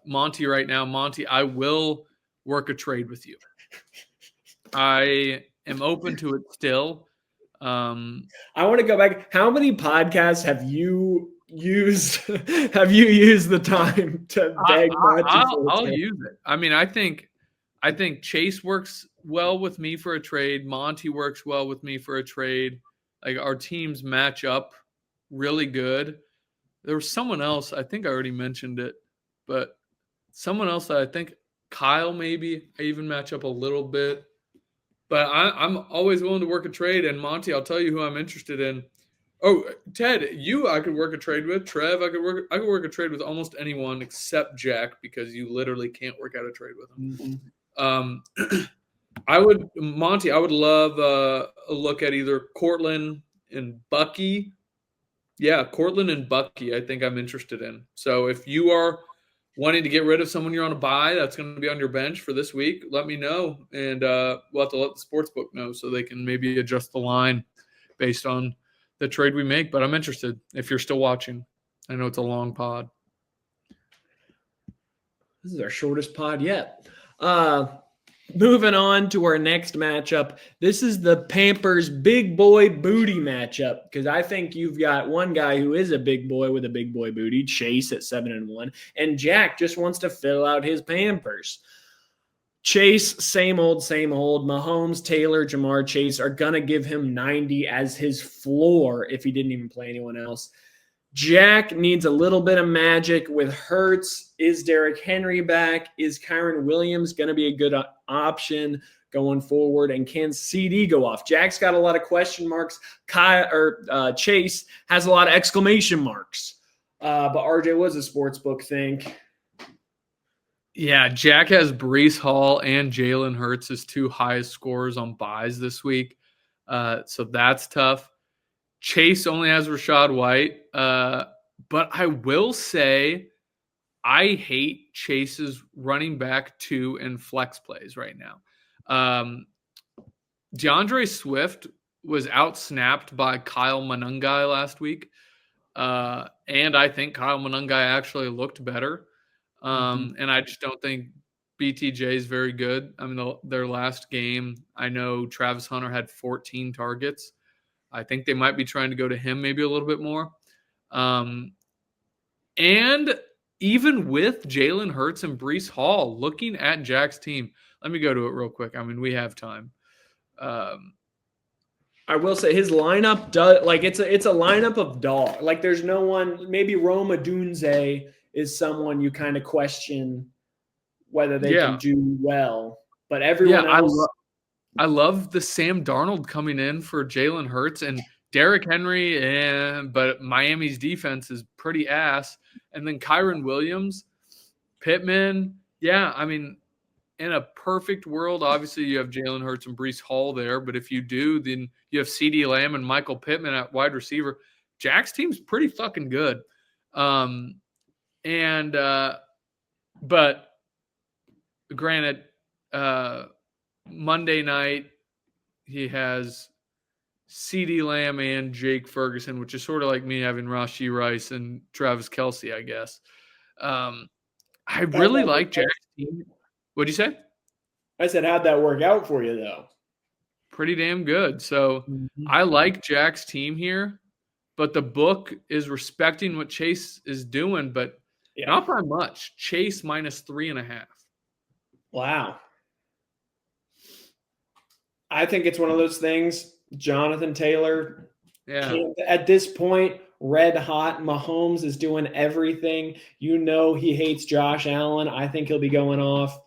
Speaker 3: Monty right now, Monty, I will work a trade with you. I am open to it still.
Speaker 2: I want to go back. How many podcasts have you used the time to beg Monty?
Speaker 3: I'll use it. I mean, I think Chase works well with me for a trade. Monty works well with me for a trade. Like, our teams match up really good. There was someone else, I think I already mentioned it, but someone else that I think Kyle maybe I even match up a little bit. But I'm always willing to work a trade. And Monty, I'll tell you who I'm interested in. Oh, Ted, I could work a trade with. Trev, I could work a trade with almost anyone except Jack, because you literally can't work out a trade with him. Monty, I would love a look at either Cortland and Bucky. Yeah, Cortland and Bucky, I think I'm interested in. So if you are wanting to get rid of someone you're on a bye that's going to be on your bench for this week, let me know. And we'll have to let the sportsbook know so they can maybe adjust the line based on the trade we make. But I'm interested if you're still watching. I know it's a long pod.
Speaker 2: This is our shortest pod yet. Moving on to our next matchup. This is the Pampers big boy booty matchup, because I think you've got one guy who is a big boy with a big boy booty, Chase at 7-1, and Jack just wants to fill out his Pampers. Chase, same old. Mahomes, Taylor, Jamar Chase are going to give him 90 as his floor if he didn't even play anyone else. Jack needs a little bit of magic with Hurts. Is Derrick Henry back? Is Kyron Williams going to be a good option going forward? And can CD go off? Jack's got a lot of question marks. Chase has a lot of exclamation marks. But RJ, what does the sportsbook think?
Speaker 3: Yeah, Jack has Breece Hall and Jalen Hurts as two highest scorers on buys this week. So that's tough. Chase only has Rachaad White. But I will say I hate Chase's running back 2 and flex plays right now. DeAndre Swift was outsnapped by Kyle Monangai last week. And I think Kyle Monangai actually looked better. And I just don't think BTJ is very good. I mean, their last game, I know Travis Hunter had 14 targets. I think they might be trying to go to him maybe a little bit more. And even with Jalen Hurts and Breece Hall, looking at Jack's team, let me go to it real quick. I mean, we have time.
Speaker 2: I will say his lineup does it's a lineup of dog. Like there's no one. Maybe Roma Dunze is someone you kind of question whether they can do well, but everyone else.
Speaker 3: I love the Sam Darnold coming in for Jalen Hurts and Derrick Henry, but Miami's defense is pretty ass. And then Kyron Williams, Pittman. Yeah, I mean, in a perfect world, obviously you have Jalen Hurts and Breece Hall there. But if you do, then you have CeeDee Lamb and Michael Pittman at wide receiver. Jack's team's pretty fucking good. But granted, Monday night, he has CeeDee Lamb and Jake Ferguson, which is sort of like me having Rashee Rice and Travis Kelce, I guess. I really like Jack's team. What'd you say?
Speaker 2: I said, how'd that work out for you, though?
Speaker 3: Pretty damn good. So I like Jack's team here, but the book is respecting what Chase is doing, but not by much. Chase minus 3.5.
Speaker 2: Wow. I think it's one of those things. Jonathan Taylor, at this point, red hot. Mahomes is doing everything. You know he hates Josh Allen. I think he'll be going off.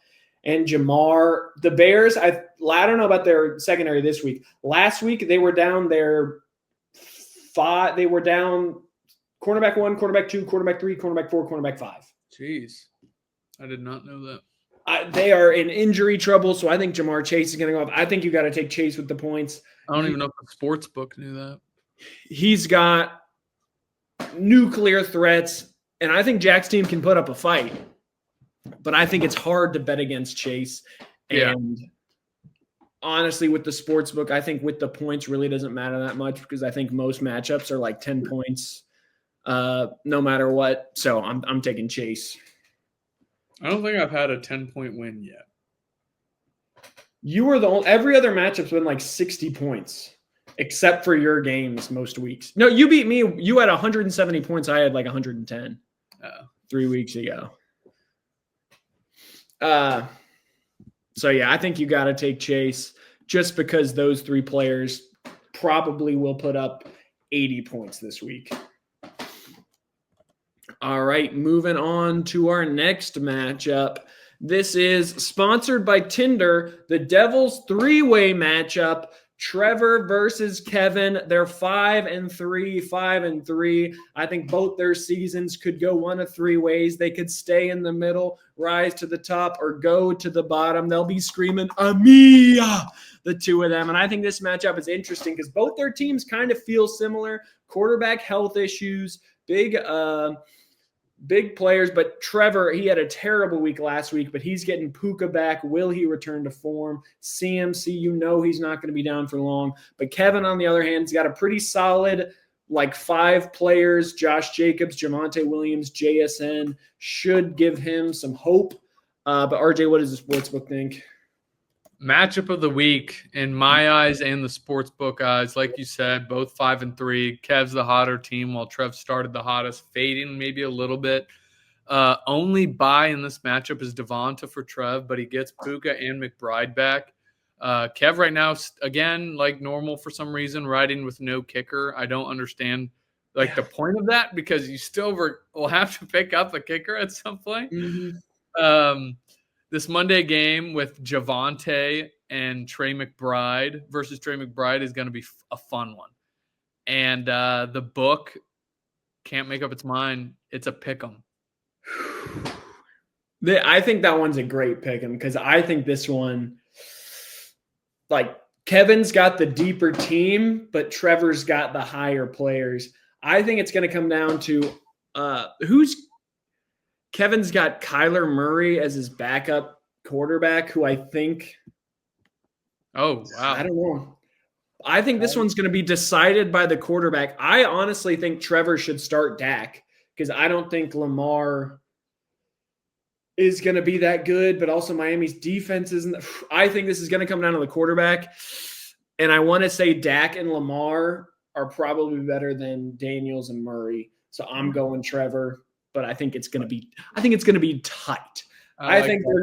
Speaker 2: And Jamar, the Bears, I don't know about their secondary this week. Last week, they were down their 5. They were down cornerback 1, cornerback 2, cornerback 3, cornerback 4, cornerback 5.
Speaker 3: Jeez. I did not know that.
Speaker 2: They are in injury trouble, so I think Jamar Chase is going to go off. I think you got to take Chase with the points.
Speaker 3: I don't even know if the sports book knew that.
Speaker 2: He's got nuclear threats, and I think Jack's team can put up a fight. But I think it's hard to bet against Chase. And honestly, with the sports book, I think with the points really doesn't matter that much because I think most matchups are like 10 points no matter what. So I'm taking Chase.
Speaker 3: I don't think I've had a 10-point win yet.
Speaker 2: You were the only, every other matchup's been like 60 points, except for your games most weeks. No, you beat me. You had 170 points. I had like 110 3 weeks ago. So yeah, I think you got to take Chase just because those 3 players probably will put up 80 points this week. All right, moving on to our next matchup. This is sponsored by Tinder, the Devils 3-way matchup. Trevor versus Kevin. They're 5-3, 5-3. I think both their seasons could go one of 3 ways. They could stay in the middle, rise to the top, or go to the bottom. They'll be screaming, Amia, the two of them. And I think this matchup is interesting because both their teams kind of feel similar. Quarterback health issues, big players, but Trevor, he had a terrible week last week, but he's getting Puka back. Will he return to form? CMC, you know he's not going to be down for long. But Kevin, on the other hand, has got a pretty solid, 5 players. Josh Jacobs, Javonte Williams, JSN should give him some hope. But RJ, what does the sportsbook think?
Speaker 3: Matchup of the week in my eyes and the sportsbook eyes, like you said, both 5-3. Kev's the hotter team while Trev started the hottest, fading maybe a little bit. Only buy in this matchup is Devonta for Trev, but he gets Puka and McBride back. Kev right now, again, like normal for some reason, riding with no kicker. I don't understand like the point of that, because you still will have to pick up a kicker at some point. This Monday game with Javonte and Trey McBride versus Trey McBride is going to be a fun one. And the book can't make up its mind. It's a pick 'em.
Speaker 2: I think that one's a great pick 'em because I think this one, like Kevin's got the deeper team, but Trevor's got the higher players. I think it's going to come down to Kevin's got Kyler Murray as his backup quarterback, who I think.
Speaker 3: Oh, wow.
Speaker 2: I don't know. I think this one's going to be decided by the quarterback. I honestly think Trevor should start Dak because I don't think Lamar is going to be that good, but also Miami's defense isn't. I think this is going to come down to the quarterback. And I want to say Dak and Lamar are probably better than Daniels and Murray. So I'm going Trevor, but I think it's going to be tight. I think they're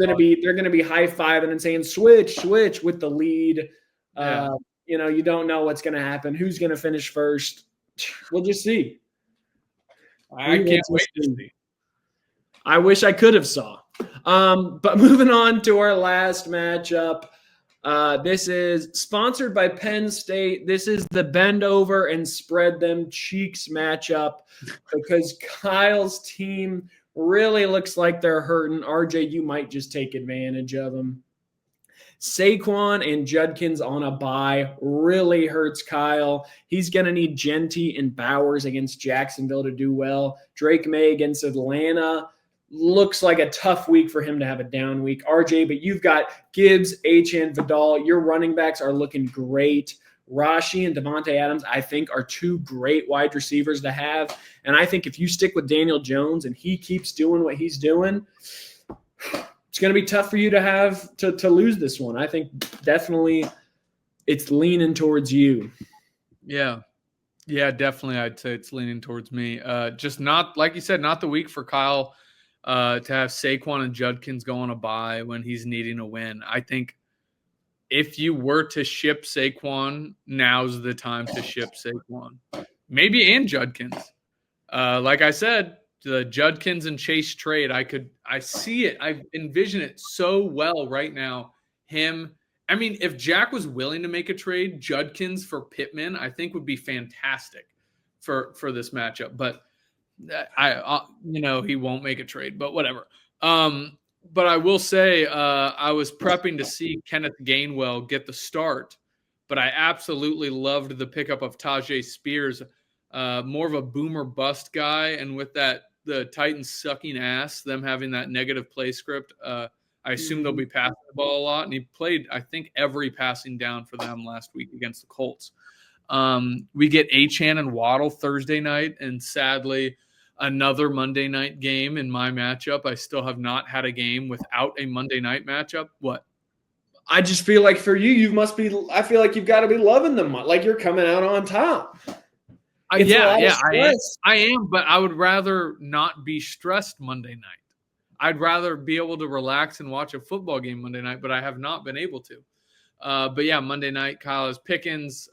Speaker 2: going to be high-fiving and saying switch with the lead.
Speaker 3: Yeah.
Speaker 2: You don't know what's going to happen. Who's going to finish first? We'll just see.
Speaker 3: I can't wait to see.
Speaker 2: I wish I could have saw. But moving on to our last matchup. This is sponsored by Penn State. This is the bend over and spread them cheeks matchup because Kyle's team really looks like they're hurting. RJ, you might just take advantage of them. Saquon and Judkins on a bye really hurts Kyle. He's going to need Genty and Bowers against Jacksonville to do well. Drake May against Atlanta. Looks like a tough week for him to have a down week. RJ, but you've got Gibbs, Achane, Vidal. Your running backs are looking great. Rashi and Devontae Adams, I think, are two great wide receivers to have. And I think if you stick with Daniel Jones and he keeps doing what he's doing, it's going to be tough for you to have to lose this one. I think definitely it's leaning towards you.
Speaker 3: Yeah. Yeah, definitely. I'd say it's leaning towards me. Just not, like you said, not the week for Kyle to have Saquon and Judkins go on a bye when he's needing a win. I think if you were to ship Saquon, now's the time to ship Saquon. Maybe and Judkins. Like I said, the Judkins and Chase trade, I see it. I envision it so well right now. If Jack was willing to make a trade, Judkins for Pittman, I think would be fantastic for this matchup. But he won't make a trade, but whatever. But I will say I was prepping to see Kenneth Gainwell get the start, but I absolutely loved the pickup of Tajay Spears, more of a boomer bust guy. And with the Titans sucking ass, them having that negative play script, I assume they'll be passing the ball a lot. And he played, I think, every passing down for them last week against the Colts. We get Achane and Waddle Thursday night, and sadly, another Monday night game in my matchup. I still have not had a game without a Monday night matchup. What?
Speaker 2: I just feel like for you, I feel like you've got to be loving them. Like you're coming out on top.
Speaker 3: I am, but I would rather not be stressed Monday night. I'd rather be able to relax and watch a football game Monday night, but I have not been able to. But yeah, Monday night, Kyle is Pickens.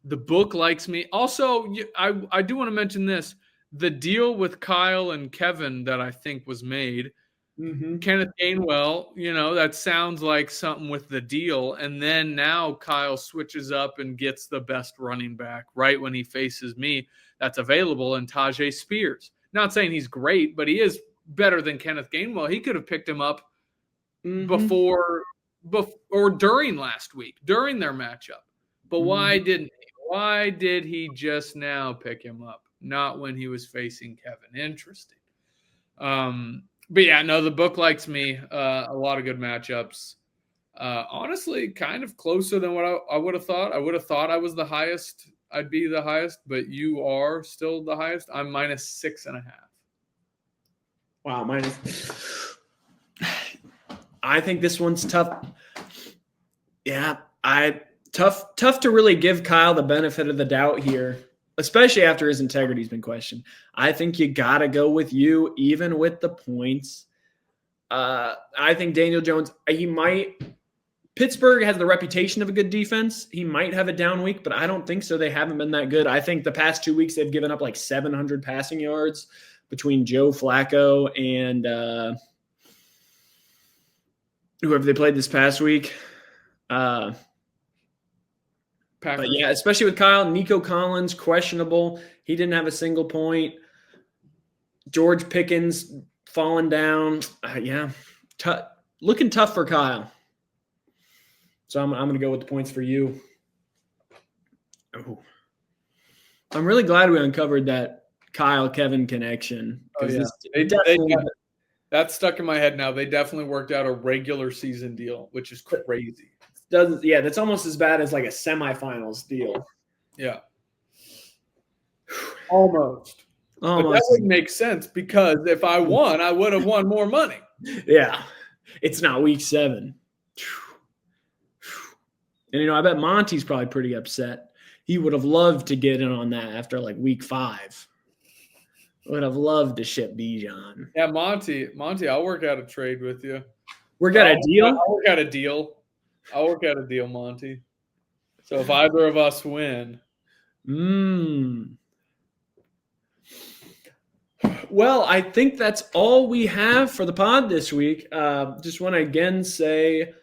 Speaker 3: The book likes me. Also, I do want to mention this. The deal with Kyle and Kevin that I think was made, Kenneth Gainwell, that sounds like something with the deal. And then now Kyle switches up and gets the best running back right when he faces me that's available in Tajay Spears. Not saying he's great, but he is better than Kenneth Gainwell. He could have picked him up before or during last week, during their matchup. But why didn't he? Why did he just now pick him up? Not when he was facing Kevin. Interesting. But yeah, no, the book likes me. A lot of good matchups. Honestly, kind of closer than what I would have thought. I would have thought I was the highest. I'd be the highest, but you are still the highest. I'm -6.5.
Speaker 2: Wow, I think this one's tough. Yeah, tough to really give Kyle the benefit of the doubt here, especially after his integrity's been questioned. I think you got to go with you, even with the points. I think Daniel Jones, he might Pittsburgh has the reputation of a good defense. He might have a down week, but I don't think so. They haven't been that good. I think the past 2 weeks they've given up like 700 passing yards between Joe Flacco and whoever they played this past week. But yeah, especially with Kyle. Nico Collins, questionable. He didn't have a single point. George Pickens falling down. Looking tough for Kyle. So I'm going to go with the points for you. Oh. I'm really glad we uncovered that Kyle-Kevin connection.
Speaker 3: Oh, yeah. That's stuck in my head now. They definitely worked out a regular season deal, which is crazy.
Speaker 2: That's almost as bad as like a semifinals deal.
Speaker 3: Yeah. Almost. But that would make sense because if I won, I would have won more money.
Speaker 2: Yeah. It's not week 7. And, I bet Monty's probably pretty upset. He would have loved to get in on that after like week 5. Would have loved to ship Bijan.
Speaker 3: Yeah, Monty, I'll work out a trade with you.
Speaker 2: Work out a deal?
Speaker 3: I'll work out a deal, Monty. So if either of us win.
Speaker 2: Well, I think that's all we have for the pod this week. Just want to again say,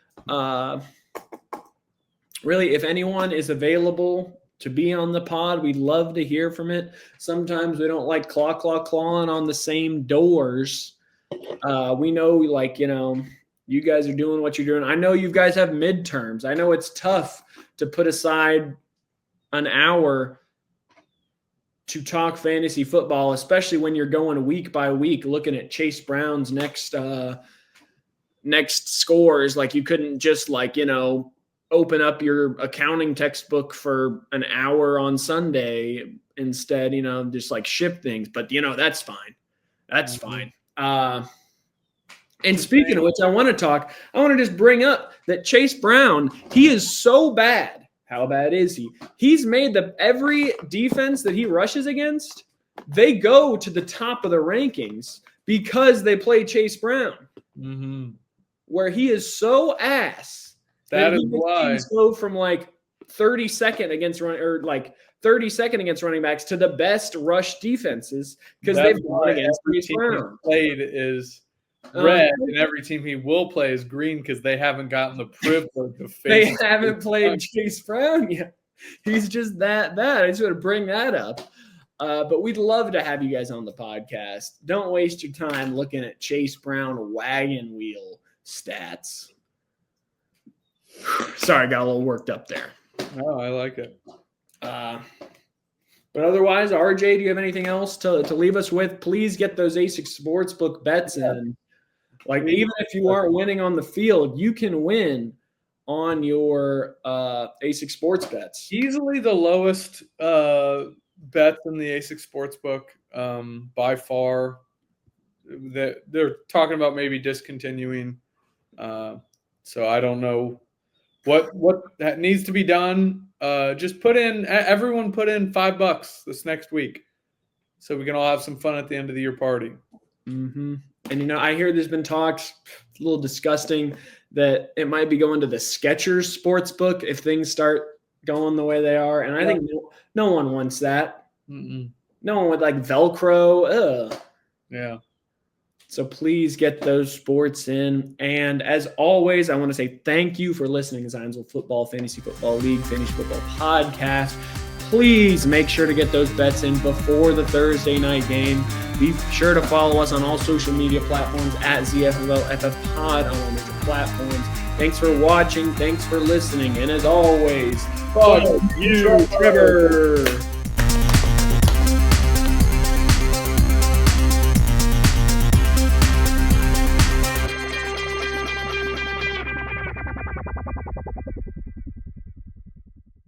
Speaker 2: really, if anyone is available to be on the pod, we'd love to hear from it. Sometimes we don't like clawing on the same doors. We know, you guys are doing what you're doing. I know you guys have midterms. I know it's tough to put aside an hour to talk fantasy football, especially when you're going week by week looking at Chase Brown's next scores. Like you couldn't just open up your accounting textbook for an hour on Sunday instead, just ship things. But, that's fine. That's fine. And speaking of which, I want to just bring up that Chase Brown, he is so bad. How bad is he? He's made every defense that he rushes against, they go to the top of the rankings because they play Chase Brown, where he is so ass.
Speaker 3: That is why
Speaker 2: go from 32nd against running backs to the best rush defenses because they've gone against Chase Brown.
Speaker 3: Played is red, and every team he will play is green because they haven't gotten the privilege of facing.
Speaker 2: They haven't played Chase Brown yet. He's just that bad. I just want to bring that up. But we'd love to have you guys on the podcast. Don't waste your time looking at Chase Brown wagon wheel stats. Sorry, I got a little worked up there.
Speaker 3: Oh, I like it.
Speaker 2: But otherwise, RJ, do you have anything else to leave us with? Please get those ASIC Sportsbook bets in. Even if you aren't winning on the field, you can win on your ASIC Sports bets.
Speaker 3: Easily the lowest bets in the ASIC Sportsbook by far. They're talking about maybe discontinuing. So I don't know what that needs to be done. Just everyone put in $5 this next week so we can all have some fun at the end of the year party.
Speaker 2: Mm-hmm. And, I hear there's been talks, a little disgusting, that it might be going to the Skechers Sportsbook if things start going the way they are. And I think no one wants that.
Speaker 3: Mm-mm.
Speaker 2: No one would like Velcro. Ugh.
Speaker 3: Yeah.
Speaker 2: So please get those sports in. And as always, I want to say thank you for listening to Zionsville Football, Fantasy Football League, Fantasy Football Podcast. Please make sure to get those bets in before the Thursday night game. Be sure to follow us on all social media platforms at ZFFFL FF Pod on all major platforms. Thanks for watching. Thanks for listening. And as always, fuck you, Trevor.